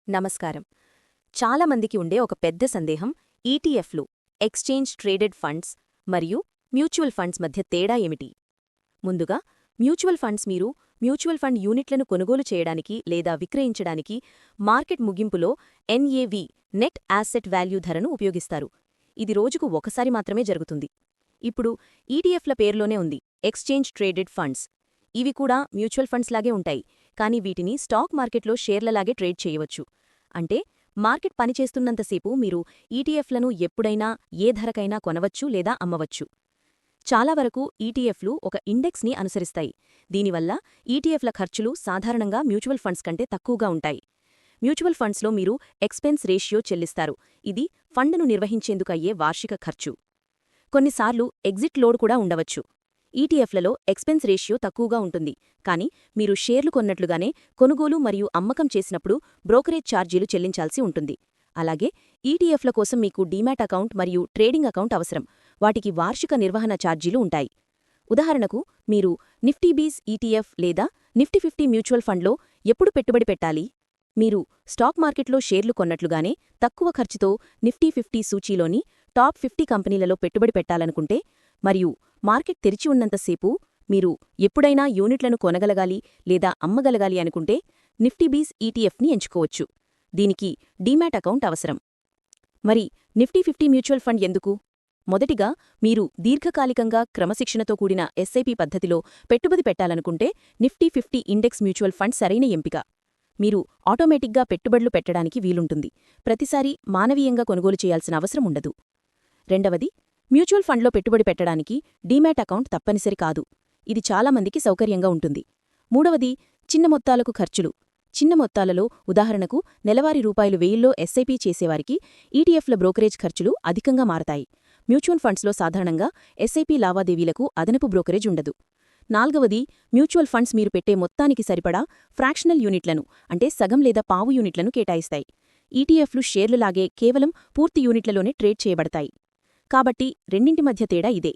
నమస్కారం. చాలామందికి ఉండే ఒక పెద్ద సందేహం ఈటీఎఫ్లు, ఎక్స్చేంజ్ ట్రేడెడ్ ఫండ్స్ మరియు మ్యూచువల్ ఫండ్స్ మధ్య తేడా ఏమిటి? ముందుగా, మ్యూచువల్ ఫండ్స్ మీరు మ్యూచువల్ ఫండ్ యూనిట్లను కొనుగోలు చేయడానికి లేదా విక్రయించడానికి మార్కెట్ ముగింపులో ఎన్ఏవి, నెట్ యాసెట్ వాల్యూ ధరను ఉపయోగిస్తారు. ఇది రోజుకు ఒకసారి మాత్రమే జరుగుతుంది. ఇప్పుడు ఈటీఎఫ్ల పేరులోనే ఉంది, ఎక్స్చేంజ్ ట్రేడెడ్ ఫండ్స్. ఇవి కూడా మ్యూచువల్ ఫండ్స్ లాగే ఉంటాయి, కానీ వీటిని స్టాక్ మార్కెట్లో షేర్లలాగే ట్రేడ్ చేయవచ్చు. అంటే మార్కెట్ పనిచేస్తున్నంతసేపు మీరు ఈటీఎఫ్లను ఎప్పుడైనా ఏ ధరకైనా కొనవచ్చు లేదా అమ్మవచ్చు. చాలా వరకు ఈటీఎఫ్లు ఒక ఇండెక్స్ని అనుసరిస్తాయి. దీనివల్ల ఈటీఎఫ్ల ఖర్చులు సాధారణంగా మ్యూచువల్ ఫండ్స్ కంటే తక్కువగా ఉంటాయి. మ్యూచువల్ ఫండ్స్లో మీరు ఎక్స్పెన్స్ రేషియో చెల్లిస్తారు. ఇది ఫండ్ను నిర్వహించేందుకయ్యే వార్షిక ఖర్చు. కొన్నిసార్లు ఎగ్జిట్ లోడ్ కూడా ఉండవచ్చు. ఈటీఎఫ్లలో ఎక్స్పెన్స్ రేషియో తక్కువగా ఉంటుంది, కానీ మీరు షేర్లు కొన్నట్లుగానే కొనుగోలు మరియు అమ్మకం చేసినప్పుడు బ్రోకరేజ్ ఛార్జీలు చెల్లించాల్సి ఉంటుంది. అలాగే ఈటీఎఫ్ల కోసం మీకు డీమ్యాట్ అకౌంట్ మరియు ట్రేడింగ్ అకౌంట్ అవసరం. వాటికి వార్షిక నిర్వహణ ఛార్జీలు ఉంటాయి. ఉదాహరణకు, మీరు నిఫ్టీబీస్ ఈటీఎఫ్ లేదా నిఫ్టీ 50 మ్యూచువల్ ఫండ్లో ఎప్పుడు పెట్టుబడి పెట్టాలి? మీరు స్టాక్ మార్కెట్లో షేర్లు కొన్నట్లుగానే తక్కువ ఖర్చుతో నిఫ్టీ 50 సూచీలోని టాప్ 50 కంపెనీలలో పెట్టుబడి పెట్టాలనుకుంటే, మరియు మార్కెట్ తెరిచి ఉన్నంతసేపు మీరు ఎప్పుడైనా యూనిట్లను కొనగలగాలి లేదా అమ్మగలగాలి అనుకుంటే నిఫ్టీబీస్ ఈటీఎఫ్ని ఎంచుకోవచ్చు. దీనికి డీమ్యాట్ అకౌంట్ అవసరం. మరి నిఫ్టీ 50 మ్యూచువల్ ఫండ్ ఎందుకు? మొదటిగా, మీరు దీర్ఘకాలికంగా క్రమశిక్షణతో కూడిన ఎస్ఐపి పద్ధతిలో పెట్టుబడి పెట్టాలనుకుంటే నిఫ్టీ 50 ఇండెక్స్ మ్యూచువల్ ఫండ్ సరైన ఎంపిక. మీరు ఆటోమేటిక్గా పెట్టుబడులు పెట్టడానికి వీలుంటుంది. ప్రతిసారీ మానవీయంగా కొనుగోలు చేయాల్సిన అవసరం ఉండదు. రెండవది, మ్యూచువల్ ఫండ్లో పెట్టుబడి పెట్టడానికి డీమ్యాట్ అకౌంట్ తప్పనిసరి కాదు. ఇది చాలామందికి సౌకర్యంగా ఉంటుంది. మూడవది, చిన్న మొత్తాలకు ఖర్చులు. చిన్న మొత్తాలలో, ఉదాహరణకు నెలవారీ రూ. 1000లో ఎస్ఐపి చేసేవారికి ఈటీఎఫ్ల బ్రోకరేజ్ ఖర్చులు అధికంగా మారతాయి. మ్యూచువల్ ఫండ్స్లో సాధారణంగా ఎస్ఐపి లావాదేవీలకు అదనపు బ్రోకరేజ్ ఉండదు. నాల్గవది, మ్యూచువల్ ఫండ్స్ మీరు పెట్టే మొత్తానికి సరిపడా ఫ్రాక్షనల్ యూనిట్లను, అంటే సగం లేదా పావు యూనిట్లను కేటాయిస్తాయి. ఈటీఎఫ్లు షేర్లులాగే కేవలం పూర్తి యూనిట్లలోనే ట్రేడ్ చేయబడతాయి. కాబట్టి రెండింటి మధ్య తేడా ఇదే.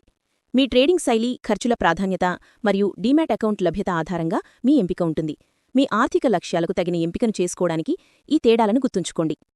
మీ ట్రేడింగ్ శైలి, ఖర్చుల ప్రాధాన్యత మరియు డీమ్యాట్ అకౌంట్ లభ్యత ఆధారంగా మీ ఎంపిక ఉంటుంది. మీ ఆర్థిక లక్ష్యాలకు తగిన ఎంపికను చేసుకోవడానికి ఈ తేడాలను గుర్తుంచుకోండి.